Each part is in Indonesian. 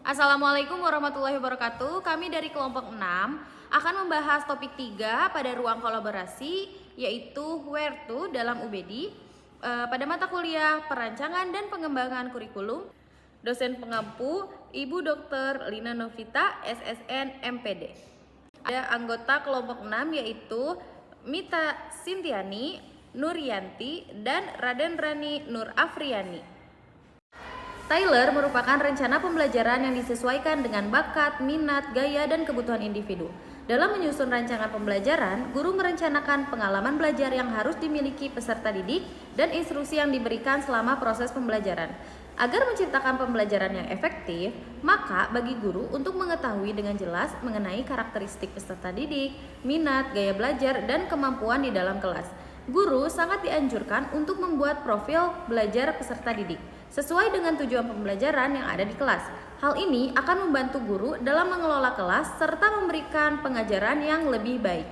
Assalamualaikum warahmatullahi wabarakatuh. Kami dari kelompok 6 akan membahas topik 3 pada ruang kolaborasi, yaitu where to dalam UBD pada mata kuliah perancangan dan pengembangan kurikulum. Dosen pengampu Ibu Dr. Lina Novita, SSN MPD. Ada anggota kelompok 6 yaitu Mita Sintiani, Nuryanti, dan Raden Rani Nur Afriani. Tyler merupakan rencana pembelajaran yang disesuaikan dengan bakat, minat, gaya, dan kebutuhan individu. Dalam menyusun rancangan pembelajaran, guru merencanakan pengalaman belajar yang harus dimiliki peserta didik dan instruksi yang diberikan selama proses pembelajaran. Agar menciptakan pembelajaran yang efektif, maka bagi guru untuk mengetahui dengan jelas mengenai karakteristik peserta didik, minat, gaya belajar, dan kemampuan di dalam kelas. Guru sangat dianjurkan untuk membuat profil belajar peserta didik sesuai dengan tujuan pembelajaran yang ada di kelas. Hal ini akan membantu guru dalam mengelola kelas serta memberikan pengajaran yang lebih baik.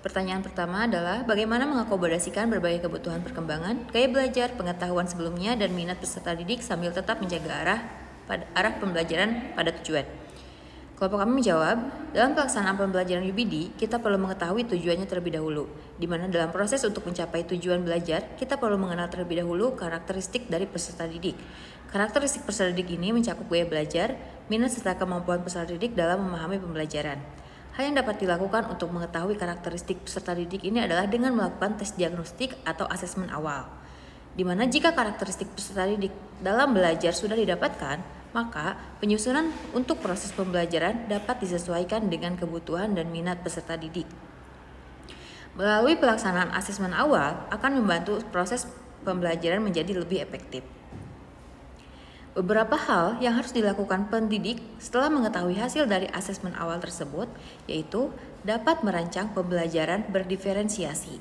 Pertanyaan pertama adalah bagaimana mengakomodasikan berbagai kebutuhan perkembangan, gaya belajar, pengetahuan sebelumnya, dan minat peserta didik sambil tetap menjaga arah pembelajaran pada tujuan. Kelompok kami menjawab, dalam pelaksanaan pembelajaran UBD, kita perlu mengetahui tujuannya terlebih dahulu, di mana dalam proses untuk mencapai tujuan belajar, kita perlu mengenal terlebih dahulu karakteristik dari peserta didik. Karakteristik peserta didik ini mencakup gaya belajar, minat serta kemampuan peserta didik dalam memahami pembelajaran. Hal yang dapat dilakukan untuk mengetahui karakteristik peserta didik ini adalah dengan melakukan tes diagnostik atau asesmen awal, di mana jika karakteristik peserta didik dalam belajar sudah didapatkan, maka penyusunan untuk proses pembelajaran dapat disesuaikan dengan kebutuhan dan minat peserta didik. Melalui pelaksanaan asesmen awal akan membantu proses pembelajaran menjadi lebih efektif. Beberapa hal yang harus dilakukan pendidik setelah mengetahui hasil dari asesmen awal tersebut, yaitu dapat merancang pembelajaran berdiferensiasi.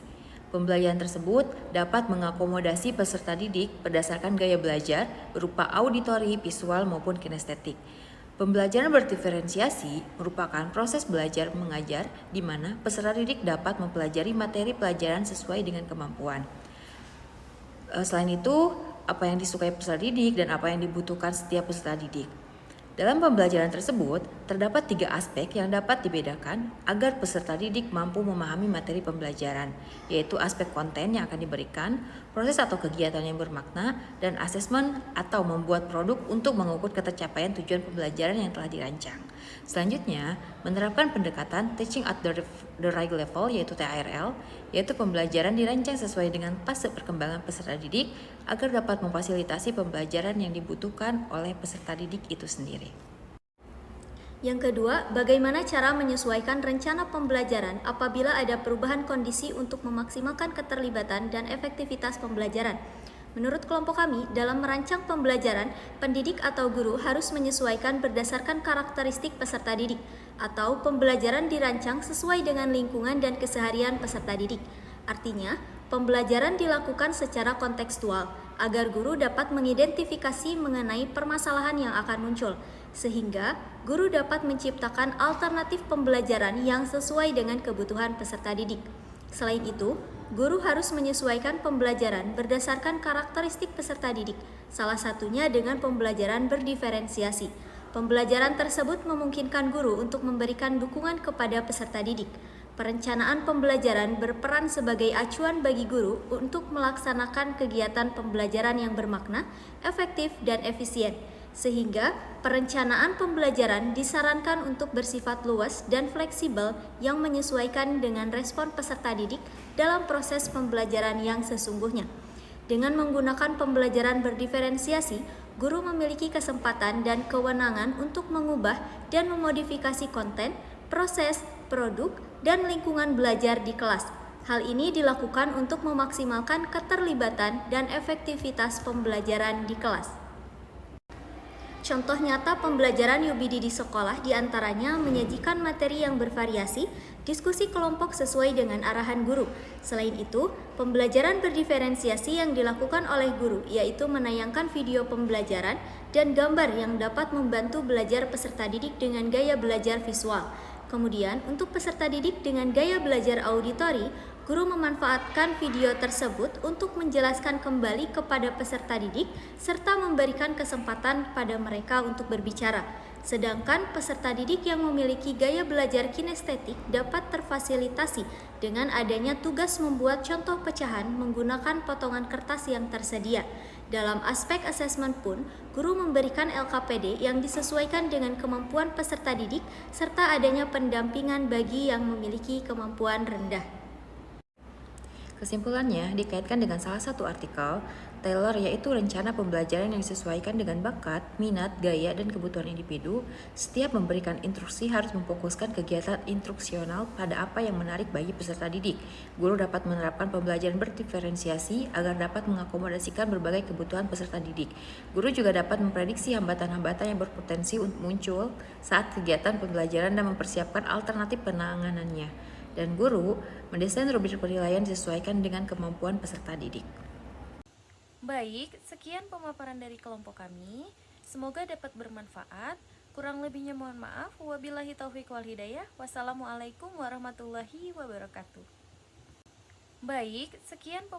Pembelajaran tersebut dapat mengakomodasi peserta didik berdasarkan gaya belajar berupa auditori, visual, maupun kinestetik. Pembelajaran berdiferensiasi merupakan proses belajar mengajar di mana peserta didik dapat mempelajari materi pelajaran sesuai dengan kemampuan. Selain itu, apa yang disukai peserta didik dan apa yang dibutuhkan setiap peserta didik. Dalam pembelajaran tersebut, terdapat 3 aspek yang dapat dibedakan agar peserta didik mampu memahami materi pembelajaran, yaitu aspek konten yang akan diberikan, proses atau kegiatan yang bermakna, dan asesmen atau membuat produk untuk mengukur ketercapaian tujuan pembelajaran yang telah dirancang. Selanjutnya, menerapkan pendekatan Teaching at the Right Level, yaitu TARL, yaitu pembelajaran dirancang sesuai dengan fase perkembangan peserta didik agar dapat memfasilitasi pembelajaran yang dibutuhkan oleh peserta didik itu sendiri. Yang kedua, bagaimana cara menyesuaikan rencana pembelajaran apabila ada perubahan kondisi untuk memaksimalkan keterlibatan dan efektivitas pembelajaran. Menurut kelompok kami, dalam merancang pembelajaran, pendidik atau guru harus menyesuaikan berdasarkan karakteristik peserta didik, atau pembelajaran dirancang sesuai dengan lingkungan dan keseharian peserta didik. Artinya, pembelajaran dilakukan secara kontekstual, agar guru dapat mengidentifikasi mengenai permasalahan yang akan muncul, sehingga guru dapat menciptakan alternatif pembelajaran yang sesuai dengan kebutuhan peserta didik. Selain itu, guru harus menyesuaikan pembelajaran berdasarkan karakteristik peserta didik, salah satunya dengan pembelajaran berdiferensiasi. Pembelajaran tersebut memungkinkan guru untuk memberikan dukungan kepada peserta didik. Perencanaan pembelajaran berperan sebagai acuan bagi guru untuk melaksanakan kegiatan pembelajaran yang bermakna, efektif, dan efisien. Sehingga perencanaan pembelajaran disarankan untuk bersifat luas dan fleksibel yang menyesuaikan dengan respon peserta didik dalam proses pembelajaran yang sesungguhnya. Dengan menggunakan pembelajaran berdiferensiasi, guru memiliki kesempatan dan kewenangan untuk mengubah dan memodifikasi konten, proses, produk, dan lingkungan belajar di kelas. Hal ini dilakukan untuk memaksimalkan keterlibatan dan efektivitas pembelajaran di kelas. Contoh nyata pembelajaran UBD di sekolah diantaranya menyajikan materi yang bervariasi, diskusi kelompok sesuai dengan arahan guru. Selain itu, pembelajaran berdiferensiasi yang dilakukan oleh guru yaitu menayangkan video pembelajaran dan gambar yang dapat membantu belajar peserta didik dengan gaya belajar visual. Kemudian, untuk peserta didik dengan gaya belajar auditori, guru memanfaatkan video tersebut untuk menjelaskan kembali kepada peserta didik serta memberikan kesempatan pada mereka untuk berbicara. Sedangkan peserta didik yang memiliki gaya belajar kinestetik dapat terfasilitasi dengan adanya tugas membuat contoh pecahan menggunakan potongan kertas yang tersedia. Dalam aspek asesmen pun, guru memberikan LKPD yang disesuaikan dengan kemampuan peserta didik serta adanya pendampingan bagi yang memiliki kemampuan rendah. Kesimpulannya, dikaitkan dengan salah satu artikel, Taylor yaitu rencana pembelajaran yang disesuaikan dengan bakat, minat, gaya, dan kebutuhan individu. Setiap memberikan instruksi harus memfokuskan kegiatan instruksional pada apa yang menarik bagi peserta didik. Guru dapat menerapkan pembelajaran berdiferensiasi agar dapat mengakomodasikan berbagai kebutuhan peserta didik. Guru juga dapat memprediksi hambatan-hambatan yang berpotensi untuk muncul saat kegiatan pembelajaran dan mempersiapkan alternatif penanganannya. Dan guru mendesain rubrik penilaian disesuaikan dengan kemampuan peserta didik. Baik, sekian pemaparan dari kelompok kami. Semoga dapat bermanfaat. Kurang lebihnya mohon maaf. Wabillahi taufiq wal hidayah. Wassalamualaikum warahmatullahi wabarakatuh. Baik, sekian